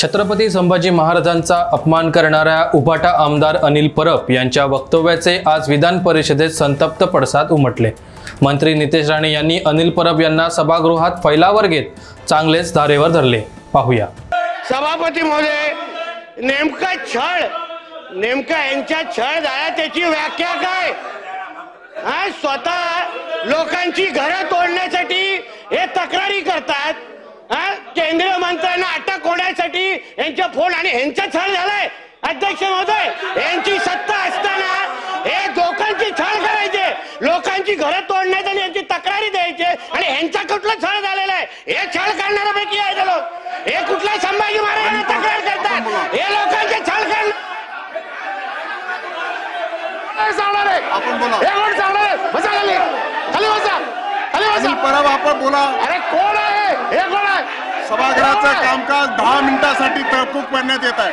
छत्रपती संभाजी महाराजांचा अपमान करणाऱ्या उभाटा आमदार अनिल परब यांच्या वक्तव्याचे आज विधान परिषदेत संतप्त पडसाद उमटले। मंत्री नितेश राणे यांनी अनिल परब यांना सभागृहात फैलावर घेत चांगलेच धारेवर धरले। पाहूया। सभापती महोदय, नेमका यांच्या छळ झाला त्याची व्याख्या काय? स्वतः लोकांची घरं तोडण्यासाठी हे तक्रारी करतात, केंद्रीय मंत्र्यांना अटक होण्यासाठी यांचे फोन आणि यांचा छळ झालाय। अध्यक्ष महोदय, यांची सत्ता असताना हे लोकांची छळ करायचे, लोकांची घरं तोडण्याची आणि यांची तक्रारी द्यायचे, आणि यांचा कुठला छळ झालेला आहे? हे छळ करणाऱ्यापैकी आहे लोक। हे कुठल्या संभाजी महाराजांना तक्रार करतात, हे लोकांचे छळ करणार। आपण बोला, परब आपण बोला। अरे कोण आहे हे? कोण आहे? सभागृहाचं कामकाज 10 मिनिटांसाठी तहकूब करण्यात येत आहे।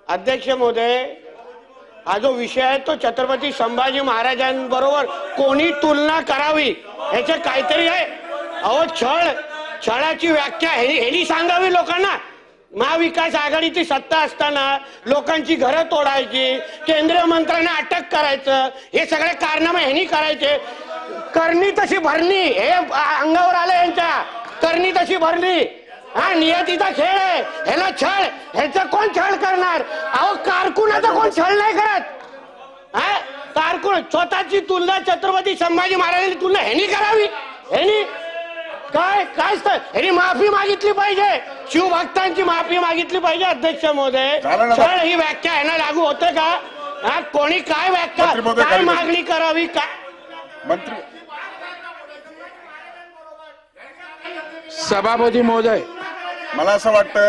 अध्यक्ष महोदय, हा जो विषय आहे तो छत्रपती संभाजी महाराजांबरोबर कोणी तुलना करावी याचे काहीतरी आहे। अहो, छळाची व्याख्या ह्यांनी सांगावी लोकांना। महाविकास आघाडीची सत्ता असताना लोकांची घरं तोडायची, केंद्रीय मंत्र्यांना अटक करायचं, हे सगळे कारनामे ह्यांनी करायचे। करणी तशी भरणी, हे अंगावर आलं यांच्या। करणी तशी भरणी, हा नियतीचा खेळ आहे। ह्याला छळ, ह्याचा कोण छळ करणार? अहो, कारकुनाचा कोण छळ नाही करत। कारकुन स्वतःची तुलना छत्रपती संभाजी महाराजांची तुलना ह्यांनी करावी? ह्यांनी काय ह्यांनी माफी मागितली पाहिजे, शिवभक्तांची माफी मागितली पाहिजे। अध्यक्ष महोदय, छळ ही व्याख्या ह्यांना लागू होते का? कोणी काय व्याख्या, काय मागणी करावी? काय मंत्री? सभापती महोदय, मला असं वाटतं